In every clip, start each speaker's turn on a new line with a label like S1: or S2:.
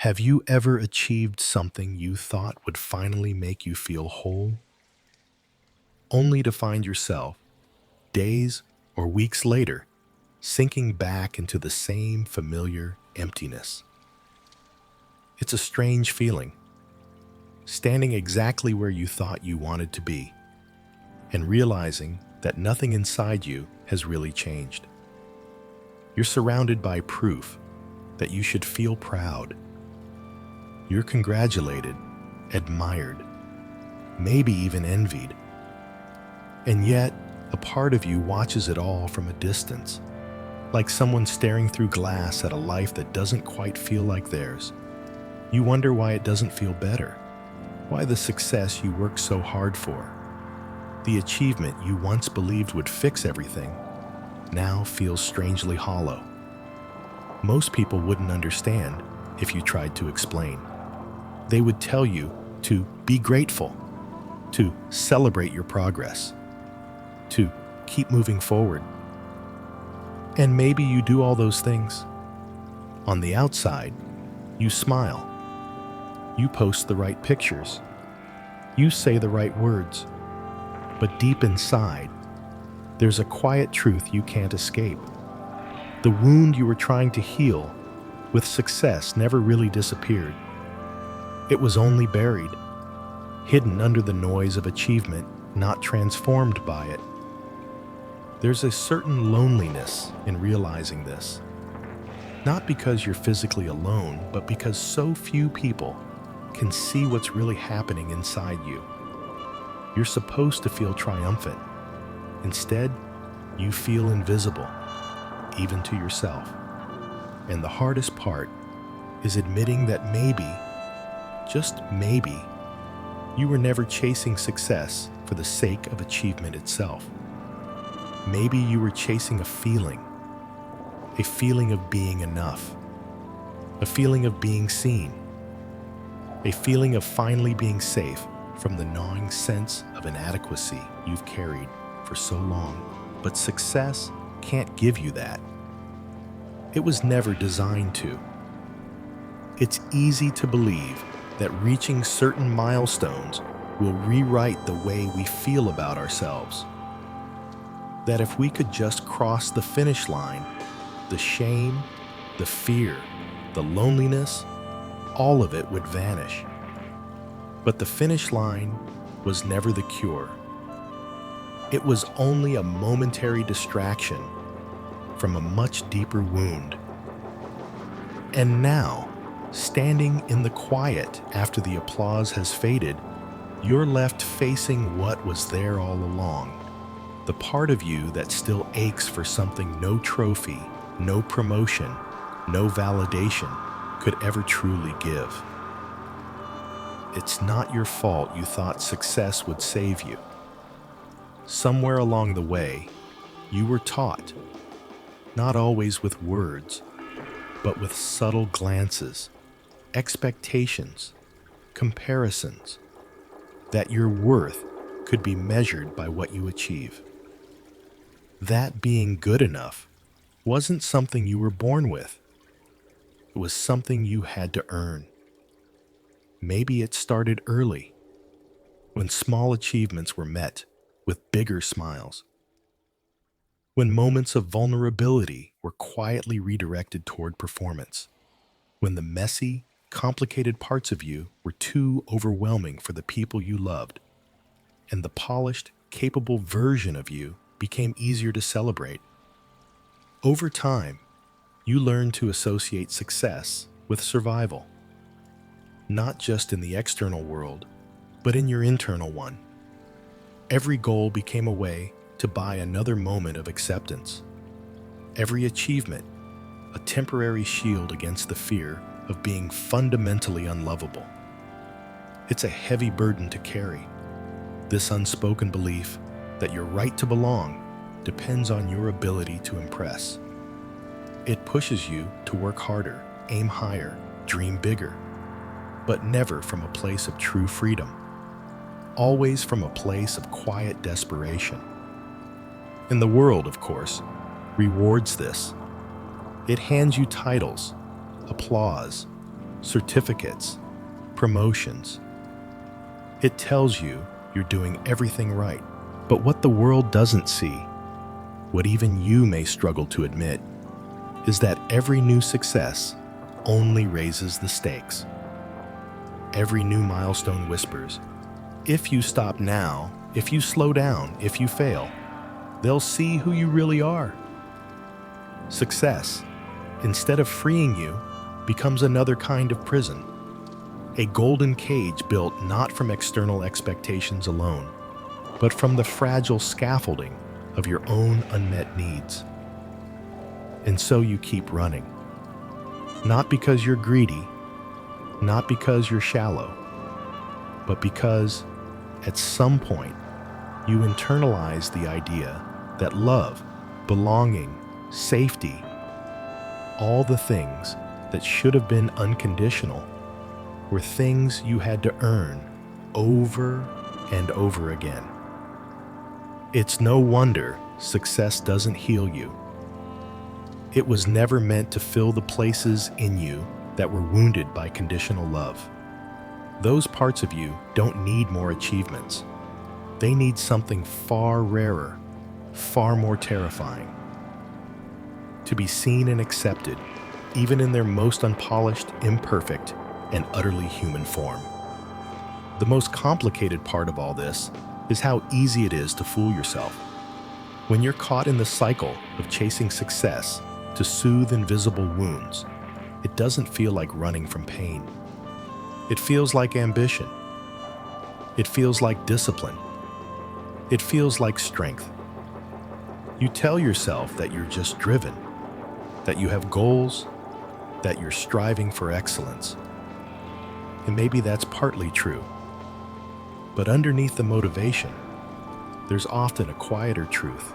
S1: Have you ever achieved something you thought would finally make you feel whole, only to find yourself, days or weeks later, sinking back into the same familiar emptiness? It's a strange feeling, standing exactly where you thought you wanted to be, and realizing that nothing inside you has really changed. You're surrounded by proof that you should feel proud. You're congratulated, admired, maybe even envied. And yet, a part of you watches it all from a distance, like someone staring through glass at a life that doesn't quite feel like theirs. You wonder why it doesn't feel better, why the success you worked so hard for, the achievement you once believed would fix everything, now feels strangely hollow. Most people wouldn't understand if you tried to explain. They would tell you to be grateful, to celebrate your progress, to keep moving forward. And maybe you do all those things. On the outside, you smile. You post the right pictures. You say the right words. But deep inside, there's a quiet truth you can't escape. The wound you were trying to heal with success never really disappeared. It was only buried, hidden under the noise of achievement, not transformed by it. There's a certain loneliness in realizing this. Not because you're physically alone, but because so few people can see what's really happening inside you. You're supposed to feel triumphant. Instead, you feel invisible, even to yourself. And the hardest part is admitting that maybe, just maybe, you were never chasing success for the sake of achievement itself. Maybe you were chasing a feeling of being enough, a feeling of being seen, a feeling of finally being safe from the gnawing sense of inadequacy you've carried for so long. But success can't give you that. It was never designed to. It's easy to believe that reaching certain milestones will rewrite the way we feel about ourselves. That if we could just cross the finish line, the shame, the fear, the loneliness, all of it would vanish. But the finish line was never the cure. It was only a momentary distraction from a much deeper wound. And now, standing in the quiet after the applause has faded, you're left facing what was there all along. The part of you that still aches for something no trophy, no promotion, no validation could ever truly give. It's not your fault you thought success would save you. Somewhere along the way, you were taught, not always with words, but with subtle glances, expectations, comparisons, that your worth could be measured by what you achieve. That being good enough wasn't something you were born with. It was something you had to earn. Maybe it started early, when small achievements were met with bigger smiles, when moments of vulnerability were quietly redirected toward performance, when the messy, complicated parts of you were too overwhelming for the people you loved, and the polished, capable version of you became easier to celebrate. Over time, you learned to associate success with survival, not just in the external world, but in your internal one. Every goal became a way to buy another moment of acceptance. Every achievement, a temporary shield against the fear of being fundamentally unlovable. It's a heavy burden to carry, this unspoken belief that your right to belong depends on your ability to impress. It pushes you to work harder, aim higher, dream bigger, but never from a place of true freedom, always from a place of quiet desperation. And the world, of course, rewards this. It hands you titles, applause, certificates, promotions. It tells you you're doing everything right. But what the world doesn't see, what even you may struggle to admit, is that every new success only raises the stakes. Every new milestone whispers, if you stop now, if you slow down, if you fail, they'll see who you really are. Success, instead of freeing you, becomes another kind of prison, a golden cage built not from external expectations alone, but from the fragile scaffolding of your own unmet needs. And so you keep running, not because you're greedy, not because you're shallow, but because at some point you internalize the idea that love, belonging, safety, all the things that should have been unconditional were things you had to earn over and over again. It's no wonder success doesn't heal you. It was never meant to fill the places in you that were wounded by conditional love. Those parts of you don't need more achievements. They need something far rarer, far more terrifying. To be seen and accepted, even in their most unpolished, imperfect, and utterly human form. The most complicated part of all this is how easy it is to fool yourself. When you're caught in the cycle of chasing success to soothe invisible wounds, it doesn't feel like running from pain. It feels like ambition. It feels like discipline. It feels like strength. You tell yourself that you're just driven, that you have goals, that you're striving for excellence. And maybe that's partly true. But underneath the motivation, there's often a quieter truth.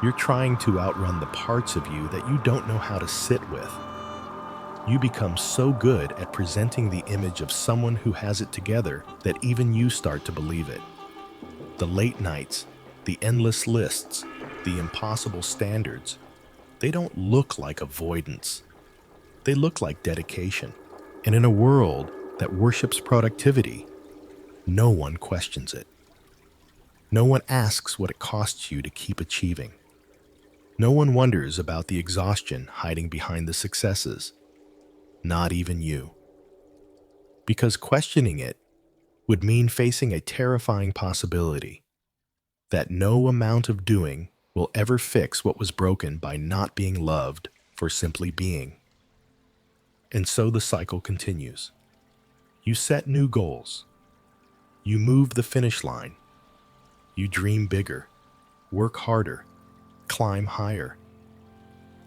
S1: You're trying to outrun the parts of you that you don't know how to sit with. You become so good at presenting the image of someone who has it together that even you start to believe it. The late nights, the endless lists, the impossible standards, they don't look like avoidance. They look like dedication. And in a world that worships productivity, no one questions it. No one asks what it costs you to keep achieving. No one wonders about the exhaustion hiding behind the successes. Not even you. Because questioning it would mean facing a terrifying possibility that no amount of doing will ever fix what was broken by not being loved for simply being. And so the cycle continues. You set new goals. You move the finish line. You dream bigger, work harder, climb higher.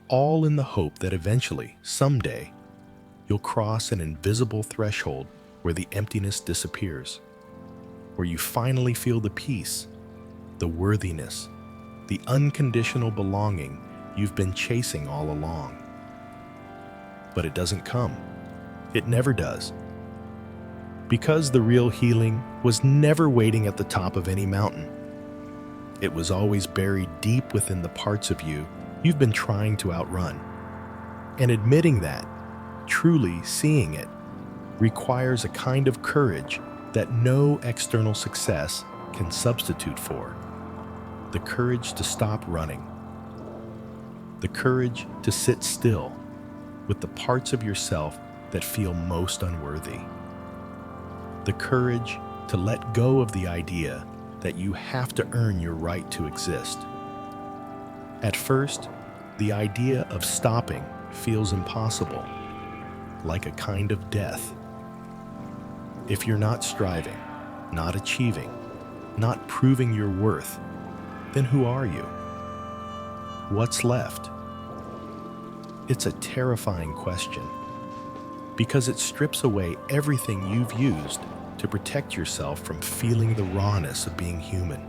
S1: All in the hope that eventually, someday, you'll cross an invisible threshold where the emptiness disappears, where you finally feel the peace, the worthiness, the unconditional belonging you've been chasing all along. But it doesn't come. It never does. Because the real healing was never waiting at the top of any mountain. It was always buried deep within the parts of you you've been trying to outrun. And admitting that, truly seeing it, requires a kind of courage that no external success can substitute for. The courage to stop running. The courage to sit still with the parts of yourself that feel most unworthy. The courage to let go of the idea that you have to earn your right to exist. At first, the idea of stopping feels impossible, like a kind of death. If you're not striving, not achieving, not proving your worth, then who are you? What's left? It's a terrifying question, because it strips away everything you've used to protect yourself from feeling the rawness of being human.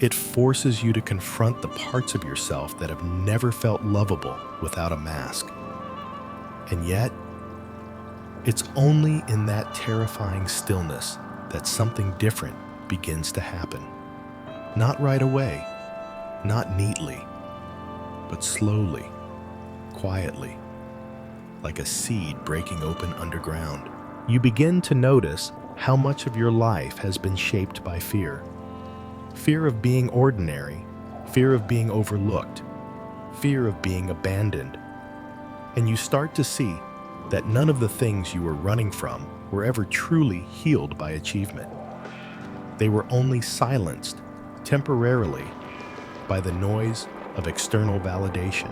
S1: It forces you to confront the parts of yourself that have never felt lovable without a mask. And yet, it's only in that terrifying stillness that something different begins to happen. Not right away, not neatly, but slowly, quietly. like a seed breaking open underground. You begin to notice how much of your life has been shaped by fear. Fear of being ordinary, fear of being overlooked, fear of being abandoned. And you start to see that none of the things you were running from were ever truly healed by achievement. They were only silenced, temporarily, by the noise of external validation.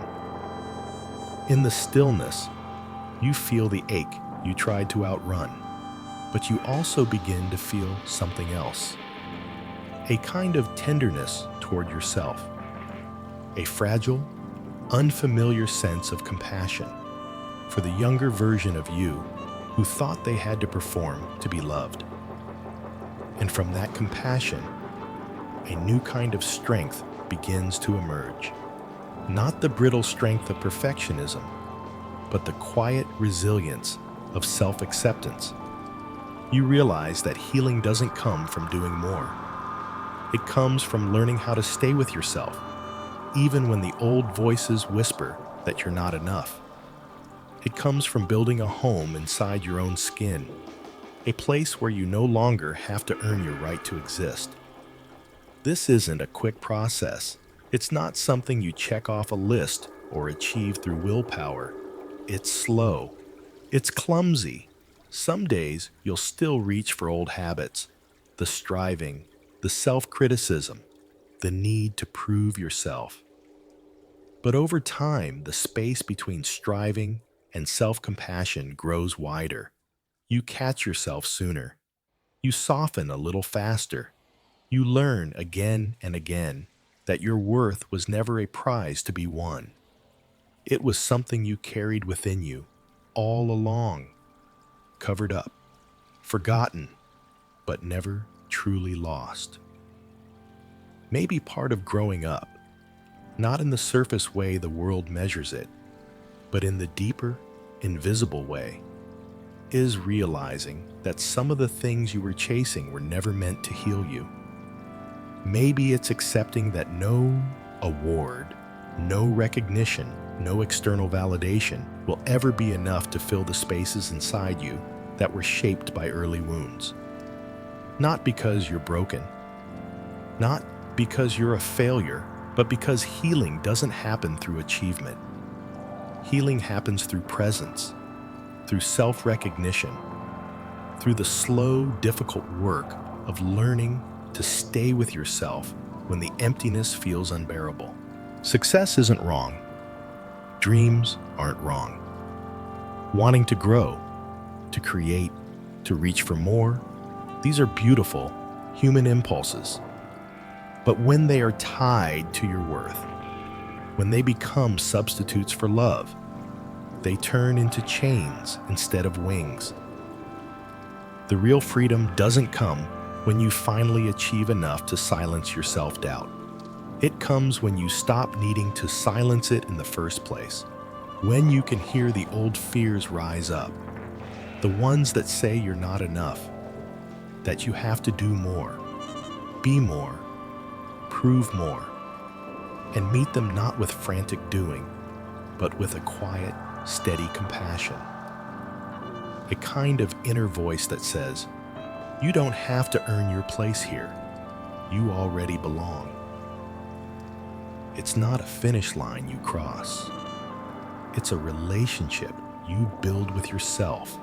S1: In the stillness, you feel the ache you tried to outrun, but you also begin to feel something else. A kind of tenderness toward yourself. A fragile, unfamiliar sense of compassion for the younger version of you who thought they had to perform to be loved. And from that compassion, a new kind of strength begins to emerge. Not the brittle strength of perfectionism, but the quiet resilience of self-acceptance. You realize that healing doesn't come from doing more. It comes from learning how to stay with yourself, even when the old voices whisper that you're not enough. It comes from building a home inside your own skin, a place where you no longer have to earn your right to exist. This isn't a quick process. It's not something you check off a list or achieve through willpower. It's slow. It's clumsy. Some days you'll still reach for old habits, the striving, the self-criticism, the need to prove yourself. But over time, the space between striving and self-compassion grows wider. You catch yourself sooner. You soften a little faster. You learn again and again that your worth was never a prize to be won. It was something you carried within you all along, covered up, forgotten, but never truly lost. Maybe part of growing up, not in the surface way the world measures it, but in the deeper, invisible way, is realizing that some of the things you were chasing were never meant to heal you. Maybe it's accepting that no award, no recognition, no external validation will ever be enough to fill the spaces inside you that were shaped by early wounds. Not because you're broken, not because you're a failure, but because healing doesn't happen through achievement. Healing happens through presence, through self-recognition, through the slow, difficult work of learning to stay with yourself when the emptiness feels unbearable. Success isn't wrong. Dreams aren't wrong. Wanting to grow, to create, to reach for more, these are beautiful human impulses. But when they are tied to your worth, when they become substitutes for love, they turn into chains instead of wings. The real freedom doesn't come when you finally achieve enough to silence your self-doubt. It comes when you stop needing to silence it in the first place, when you can hear the old fears rise up, the ones that say you're not enough, that you have to do more, be more, prove more, and meet them not with frantic doing, but with a quiet, steady compassion. A kind of inner voice that says, you don't have to earn your place here. You already belong. It's not a finish line you cross. It's a relationship you build with yourself,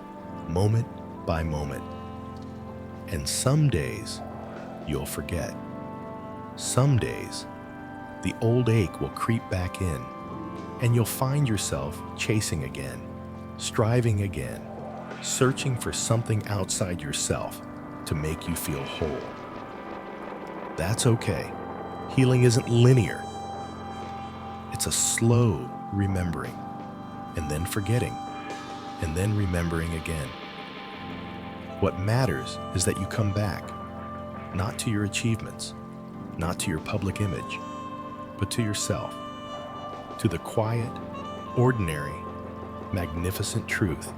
S1: moment by moment. And some days, you'll forget. Some days, the old ache will creep back in, and you'll find yourself chasing again, striving again, searching for something outside yourself to make you feel whole. That's okay. Healing isn't linear. It's a slow remembering, and then forgetting, and then remembering again. What matters is that you come back, not to your achievements, not to your public image, but to yourself, to the quiet, ordinary, magnificent truth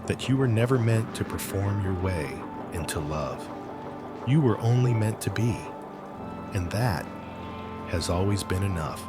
S1: that you were never meant to perform your way into love. You were only meant to be, and that has always been enough.